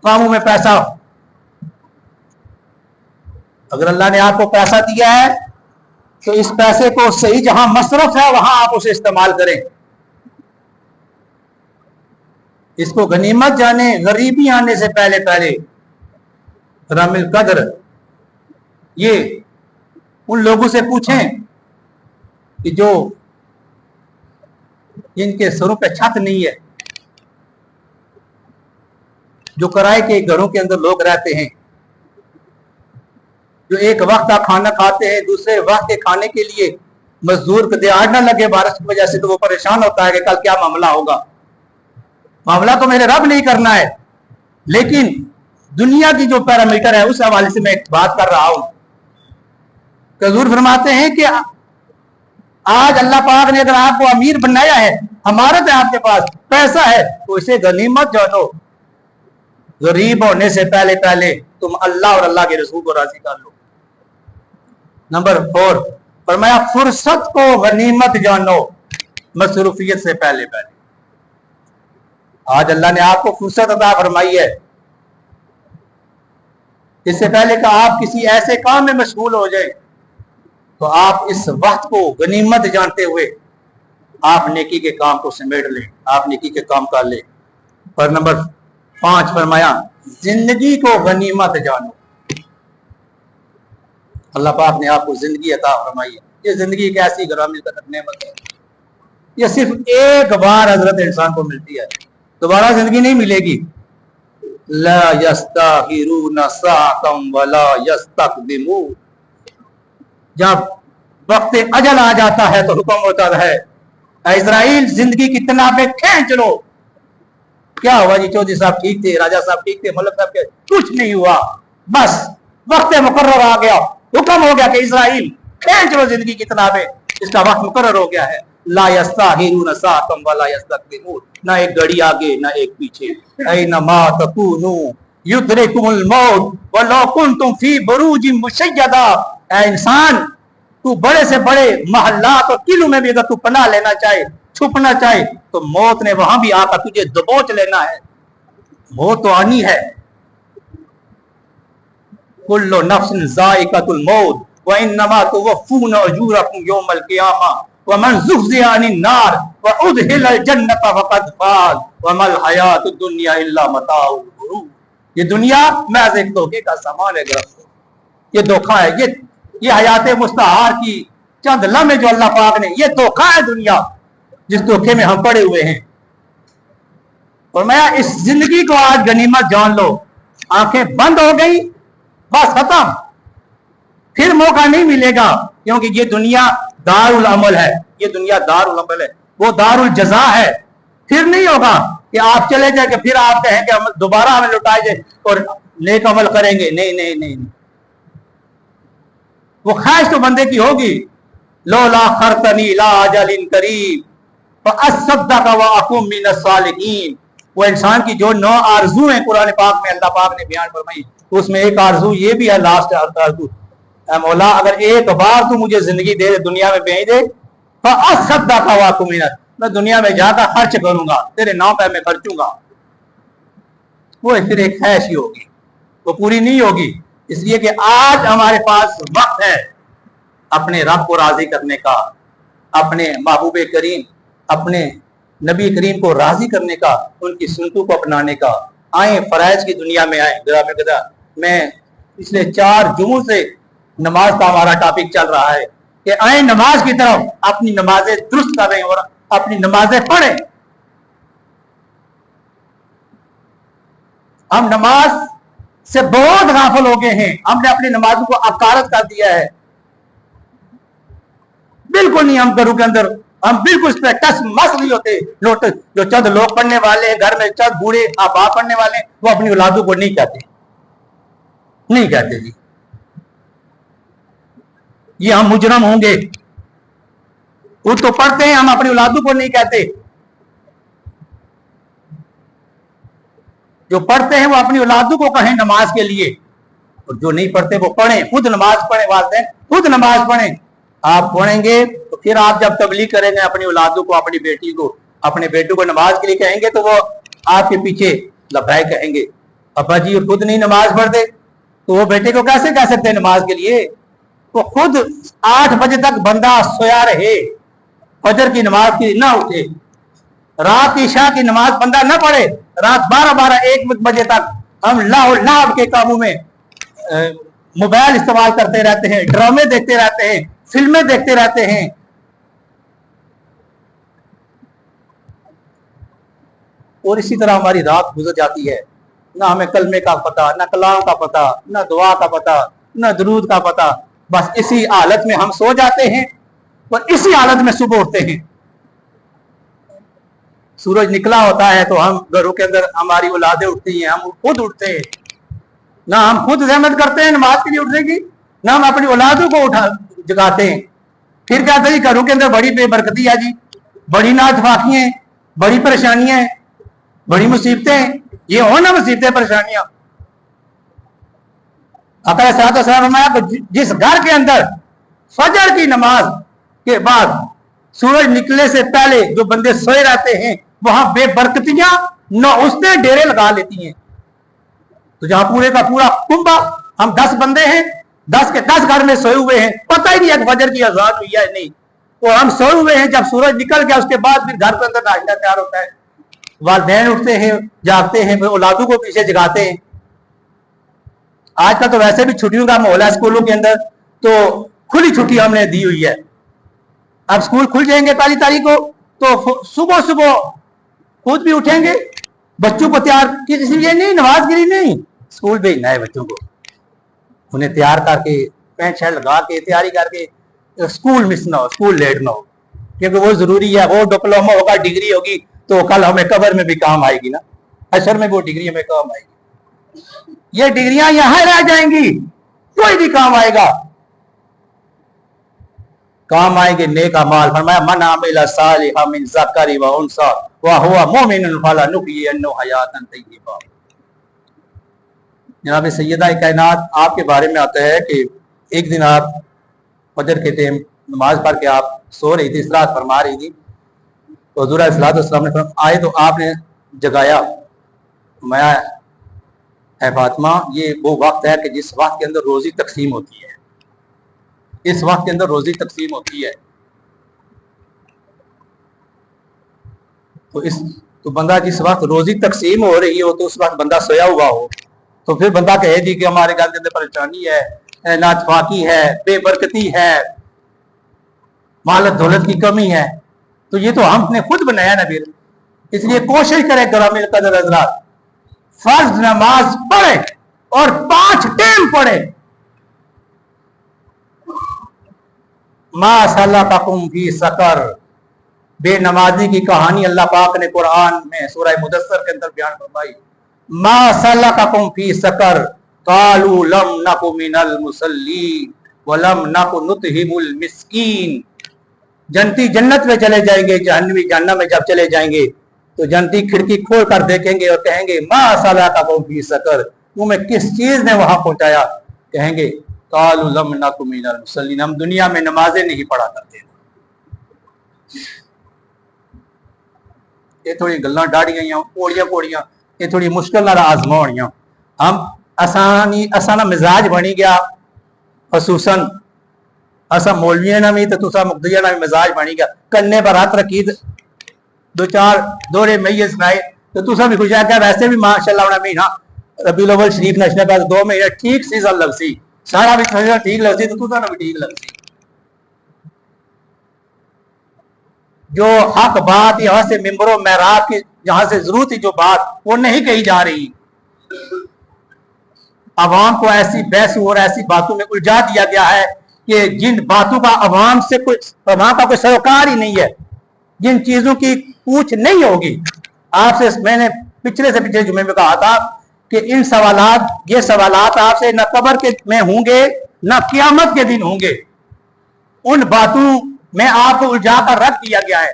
कामों में पैसा। अगर अल्लाह ने आपको पैसा दिया है तो इस पैसे को सही जहां मसरफ है वहां आप उसे इस्तेमाल करें। इसको गनीमत जाने, गरीबी आने से पहले पहले रामिल कदर, ये उन लोगों से पूछें कि जो जिनके सरों पे छत नहीं है, जो किराए के घरों के अंदर लोग रहते हैं, जो एक वक्त का खाना खाते हैं, दूसरे वक्त के खाने के लिए मजदूर को दिहाड़ ना लगे बारिश की वजह से, तो वो परेशान होता है कि कल क्या मामला होगा। मामला तो मेरे रब नहीं करना है, लेकिन दुनिया की जो पैरामीटर है उस हवाले से मैं एक बात कर रहा हूं। हुजूर फरमाते हैं कि आज अल्लाह पाक ने अगर आपको अमीर बनाया है, हमारत है आपके पास, पैसा है, तो इसे गनीमत जानो। गरीब होने से पहले पहले तुम अल्लाह और अल्लाह के रसूल को राजी कर लो। नंबर 4 फरमाया फुर्सत को गनीमत जानो, मसरूफियत से पहले पहले। आज अल्लाह ने आपको फुर्सत अता फरमाई है, इससे पहले कि आप किसी ऐसे काम में मशगूल हो जाए तो आप इस वक्त को गनीमत जानते हुए आप नेकी के काम को समेट लें, आप नेकी के काम कर लें। और नंबर 5 फरमाया जिंदगी को गनीमत जानो। अल्लाह पाक ने आपको जिंदगी अता फरमाई है, ये जिंदगी एक ऐसी ग्रामीण नेमत है, ये सिर्फ एक बार हजरत इंसान को मिलती है, दोबारा जिंदगी नहीं मिलेगी। ला यस्ताखिरून साअतम वला यस्तक़दिमून। जब वक्त अजल आ जाता है तो हुक्म होता है इजराइल जिंदगी की तनाबे खींच लो। क्या हुआ जी, चौधरी साहब ठीक थे, राजा साहब ठीक थे, मलक साहब के, कुछ नहीं हुआ, बस वक्त मुकर्रर आ गया, हुक्म हो गया कि इजराइल खींच लो जिंदगी की तनाबे, इसका वक्त मुकर्रर हो गया है। ला यस्ताखिरून साअतम वला यस्तक़दिमून, ना एक घड़ी आगे ना एक पीछे। ऐनमा तकूनू युद्रिकुमुल मौत वलौ कुंतुम फी बुरूजिन मुशय्यदा। ऐ इंसान, तू बड़े से बड़े महल्लात और किलों में भी अगर तू पनाह लेना चाहे, छुपना चाहे, तो मौत ने वहां भी आकर तुझे दबोच लेना है। मौत तो आनी है। कुल्लु नफ्सिन ज़ाइक़तुल मौत व इन्नमा तुवफ़्फ़ूना उजूरकुम यौमल क़ियामह व मन ज़ुहज़िहा अनिन नार व उदख़िलल जन्नत फ़क़द फ़ाज़ व मल हयातुद दुनिया इल्ला मताउल गुरूर। ये दुनिया महज़ एक धोखे का सामान है, ये धोखा है, ये हयात मुस्तहार की चंद लम्हे जो अल्लाह पाक ने, ये धोखा है दुनिया, जिस धोखे में हम पड़े हुए हैं। और मैं इस जिंदगी को आज गनीमत जान लो। आंखें बंद हो गई, बस खत्म, फिर मौका नहीं मिलेगा, क्योंकि ये दुनिया दारुल अमल है, ये दुनिया दारुल अमल है, वो दारुल जज़ा है। फिर नहीं होगा कि आप चले जाए कि फिर आप कहें कि हम दोबारा हमें लौटाए जाए और नेक अमल करेंगे। नहीं नहीं नहीं, वो ख्वाहिश तो बंदे की होगी, लौला खरतनी ला अजलिन करीब फअस्सद्दक़ व अकुम मिनस सालिहीन। वो इंसान की जो 9 आरज़ू है कुरान पाक में अल्लाह पाक ने बयान फरमाई, उसमें एक आरज़ू ये भी है, लास्ट आरज़ू, ऐ मौला अगर एक बार तू मुझे जिंदगी दे, दुनिया में भेज दे, फअस्सद्दक़ व अकुम मिनस, मैं दुनिया में जाकर खर्च करूंगा, तेरे नाम पे मैं खर्चूंगा। वो फिर एक ख्वाहिश ही होगी, वो पूरी नहीं होगी। इसलिए कि आज हमारे पास वक्त है अपने रब को राजी करने का, अपने महबूब करीम, अपने नबी करीम को राजी करने का, उनकी सुन्नतों को अपनाने का। आए फराइज की दुनिया में आए। मैं पिछले 4 जुमों से नमाज का हमारा टॉपिक चल रहा है कि आए नमाज की तरफ, अपनी नमाजें दुरुस्त करें और अपनी नमाजें पढ़ें। हम नमाज से बहुत गाफिल हो गए हैं, हमने अपनी नमाजों को अकारत कर दिया है, बिल्कुल नहीं। हम घरों के अंदर हम बिल्कुल इस पर टच मस नहीं होते। लोग जो चंद लोग पढ़ने वाले हैं, घर में चंद बूढ़े आबा पढ़ने वाले, वो अपनी औलादों को नहीं कहते, नहीं कहते जी ये हम मुजरम होंगे। वो तो पढ़ते हैं, हम अपनी औलादों को नहीं कहते। जो पढ़ते हैं वो अपनी औलादों को कहें नमाज के लिए, और जो नहीं पढ़ते वो पढ़ें, खुद नमाज पढ़े, वालिदैन खुद नमाज पढ़ें। आप पढ़ेंगे तो फिर आप जब तबलीग करेंगे अपनी औलादों को, अपनी बेटी को, अपने बेटों को नमाज के लिए कहेंगे तो वो आपके पीछे लब्बैक कहेंगे। अब्बा जी और खुद नहीं नमाज पढ़ते तो वो बेटे को कैसे कह सकते हैं नमाज के लिए? वो खुद 8 बजे तक बंदा सोया रहे, फजर की नमाज की ना उठे, रात ईशा की नमाज बंदा ना पढ़े, रात 12-1 बजे तक हम लाभ के कामों में मोबाइल इस्तेमाल करते रहते हैं, ड्रामे देखते रहते हैं, फिल्में देखते रहते हैं। और इसी तरह हमारी रात गुजर जाती है, ना हमें कलमे का पता, ना कलाम का पता, ना दुआ का पता, ना दरूद का पता। बस इसी हालत में हम सो जाते हैं और इसी हालत में सुबह उठते हैं। सूरज निकला होता है तो हम घरों के अंदर हमारी औलादें उठती हैं, हम खुद उठते हैं। ना हम खुद जहमत करते हैं नमाज के लिए उठने की, ना हम अपनी औलादों को उठा जगाते हैं। फिर कहते हैं घरों के अंदर बड़ी बेबरकती है जी, बड़ी नातफाकी है, बड़ी परेशानियां हैं, बड़ी मुसीबतें। ये हो ना मुसीबतें परेशानियां। फरमाया जिस घर के अंदर फजर की नमाज के बाद सूरज निकलने से पहले जो बंदे सोए रहते हैं वहां बेबरकतियां न उसने डेरे लगा लेती हैं। तो जहां पूरे का पूरा कुंभा, हम 10 बंदे हैं, 10 के 10 घर में सोए हुए हैं, पता ही नहीं है फजर की अजान हुई है नहीं, और हम सोए हुए हैं। जब सूरज निकल गया उसके बाद फिर घर के अंदर नाश्ता तैयार होता है, वालिदैन उठते हैं, जागते हैं, औलादों को पीछे जगाते हैं। आजकल तो वैसे भी छुट्टियों का माहौल है स्कूलों के अंदर, तो खुली छुट्टी हमने दी हुई है। अब स्कूल खुल जाएंगे 1 तारीख को तो सुबह सुबह खुद भी उठेंगे, बच्चों को तैयार इसलिए नहीं, नमाज के लिए नहीं, स्कूल भेजना है बच्चों को, उन्हें तैयार करके पैंट शर्ट लगा के तैयारी करके स्कूल मिस ना हो, स्कूल लेट ना हो, क्योंकि वो जरूरी है। वो डिप्लोमा होगा, डिग्री होगी तो कल हमें कब्र में भी काम आएगी ना, हशर में वो डिग्री हमें काम आएगी। ये डिग्रियां यहां रह जाएंगी, कोई भी काम आएगा, काम आएंगे नेक अमाल। फरमाया मन अमिला सालिहा मिन ज़करी व उनसा व हुवा मुमिनुन फलनुहयिन्नहु हयातन तय्यबा। जनाब सैयदा कायनात आपके बारे में आता है कि एक दिन आप फजर के टाइम नमाज पढ़ के आप सो रही थी, इस्तराहत फरमा रही थी, तो हुज़ूर अलैहिस्सलाम ने आए तो आपने जगाया। मैं फातिमा, ये वो वक्त है कि जिस वक्त के अंदर रोजी तकसीम होती है, इस वक्त के अंदर रोजी तकसीम होती है। तो बंदा जिस वक्त रोजी तकसीम हो रही हो तो उस वक्त बंदा सोया हुआ हो तो फिर बंदा कहे जी कि हमारे घर के अंदर परेशानी है, नातफाकी है, बेबरकती है, मालत दौलत की कमी है, तो ये तो हमने खुद बनाया ना। फिर इसलिए कोशिश करें ग्रामीण कदर हजरात, फर्ज नमाज पढ़े और 5 टाइम पढ़े। मा सलककुम फी सकर, बेनमाजी की कहानी अल्लाह पाक ने कुरान में सूरह मुदस्सर के अंदर बयान फरमाई। मा सलककुम फी सकर कालू लम नकु मिनल मुसल्लीन व लम नकु नुतहिमुल मिस्कीन। जन्नती जन्नत में चले जाएंगे, जहन्नमी जहन्नम में जब चले जाएंगे तो जन्नती खिड़की खोल कर देखेंगे और कहेंगे मा सलककुम फी सकर, तुम्हें किस चीज ने वहां पहुंचाया? कहेंगे कालू लम नकु मिनल मुसल्लीन, हम दुनिया में नमाजें नहीं पढ़ा करते। ये थोड़ी गल्लां डाड़ियां कोड़ियां कोड़ियां, ये थोड़ी मुश्किल नाल आजमा होनियां। हम असाना मिजाज बनी गया, खसूसन असा मौलविया ना भी तो तुसा मुक्तिया ना भी मिजाज बनी गया। कन्ने पर हाथ रखी 2-4 दोरे मैये सुनाए तो तुसा भी खुश है क्या? वैसे भी माशाअल्लाह उन्हें महीना रबीउल अव्वल शरीफ नशने बाद 2 महीने ठीक सीजन लगसी, सारा भी ठीक लगती तो तुसा ना भी ठीक लगसी। जो हक बात यहाँ से मिंबरों महराब की जहां से जरूरत थी जो बात वो नहीं कही जा रही, अवाम को ऐसी बहस और ऐसी बातों में उलझा दिया गया है कि जिन बातों का अवाम का कोई सरोकार ही नहीं है, जिन चीजों की पूछ नहीं होगी। आपसे मैंने पिछले जुमे में कहा था कि इन ये सवालात आपसे न कब्र के में होंगे न क़यामत के दिन होंगे। उन बातों में आपको उलझा कर रख दिया गया है,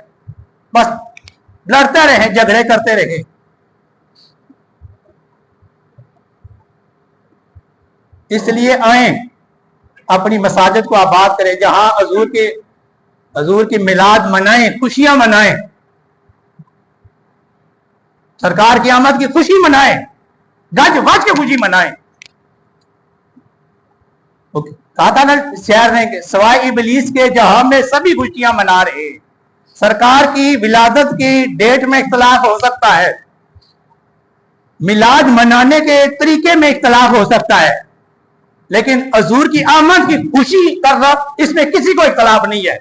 बस लड़ते रहे, झगड़े करते रहे। इसलिए आए अपनी मसाजिद को आबाद करें, जहां हजूर की मिलाद मनाएं, खुशियां मनाएं, सरकार की आमद की खुशी मनाएं। गज वज के खुशी मनाएं। कहा था ना शहर ने, सवाए इबलीस के जहां में सभी खुशियां मना रहे। सरकार की विलादत की डेट में इख्तलाफ हो सकता है, मिलाद मनाने के तरीके में इख्तलाफ हो सकता है, लेकिन हजूर की आमद की खुशी करना इसमें किसी को इख्तलाफ नहीं है।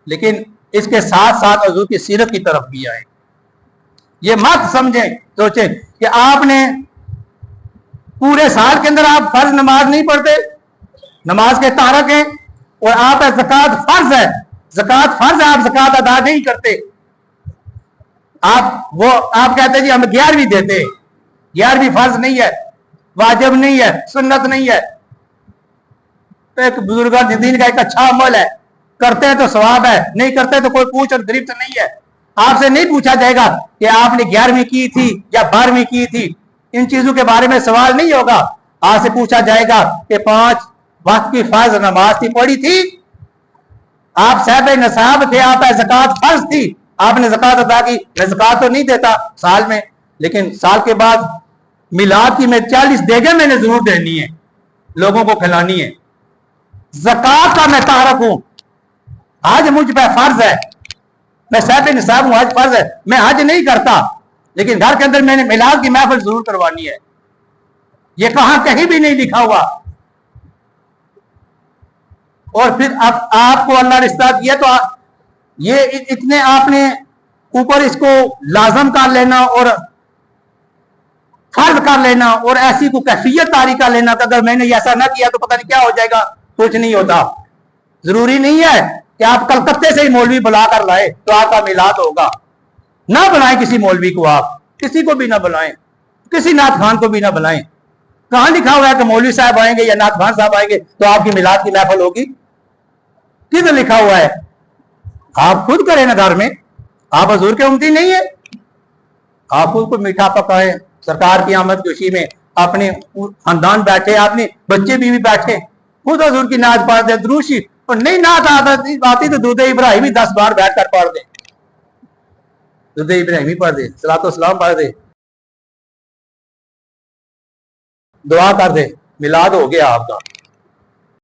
लेकिन इसके साथ साथ हजूर की सीरत की तरफ भी आए। ये मत समझें, सोचें कि आपने पूरे साल के अंदर आप फर्ज नमाज नहीं पढ़ते, नमाज के तारक हैं, और आप ज़कात फर्ज है, ज़कात फर्ज है, आप ज़कात अदा नहीं करते। आप कहते जी हम 11वीं देते, 11वीं फर्ज नहीं है, वाजिब नहीं है, सुन्नत नहीं है। तो एक बुजुर्ग दीन का एक अच्छा अमल है, करते हैं तो सवाब है, नहीं करते तो कोई पूछ और गिरफ्त नहीं है। आपसे नहीं पूछा जाएगा कि आपने 11वीं की थी या 12वीं की थी, इन चीजों के बारे में सवाल नहीं होगा। आपसे पूछा जाएगा कि 5 वक्त की फर्ज नमाज थी, पढ़ी थी, आप साहब नसाब थे, आप ज़कात फर्ज थी, आपने ज़कात अदा की। मैं ज़कात तो नहीं देता साल में, लेकिन साल के बाद मिलाद की मैं 40 देगे मैंने जरूर देनी है, लोगों को खिलानी है। ज़कात का मैं तारक हूं, आज मुझ पर फर्ज है, मैं साहब निसाब हूं, आज फर्ज है। मैं हज नहीं करता, लेकिन घर के अंदर मैंने मिलाद की महफिल जरूर करवानी है। ये कहां कहीं भी नहीं लिखा हुआ। और फिर अब आपको अल्लाह ने रिश्ता दिया, तो ये इतने आपने ऊपर इसको लाजम कर लेना और फर्ज कर लेना और ऐसी को कैफियत तारी कर लेना कि अगर मैंने ऐसा ना किया तो पता नहीं क्या हो जाएगा। कुछ नहीं होता। जरूरी नहीं है कि आप कलकत्ते से ही मौलवी बुला कर लाए तो आपका मिलाद होगा। ना बुलाएं किसी मौलवी को, आप किसी को भी ना बुलाएं, किसी नाथ खान को भी ना बुलाएं। कहां लिखा हुआ है कि मौलवी साहब आएंगे या नाथ खान साहब आएंगे तो आपकी मिलाद की महफिल होगी? किधर लिखा हुआ है? आप खुद करें ना घर में। आप हजूर के उम्मती नहीं है, आप खुद को मीठा पकाएं। सरकार की आमद खुशी में अपने खानदान बैठे, अपने बच्चे भी बैठे, खुद हजूर की नाज पढ़ दे, द्रूशी। और नहीं नात आती तो दूध इब्राहिम ही 10 बार बैठ कर पढ़ दे, दूध इब्राहिम ही पढ़ दे, सलातो सलाम पढ़ दे, दुआ कर दे, मिलाद हो गया आपका।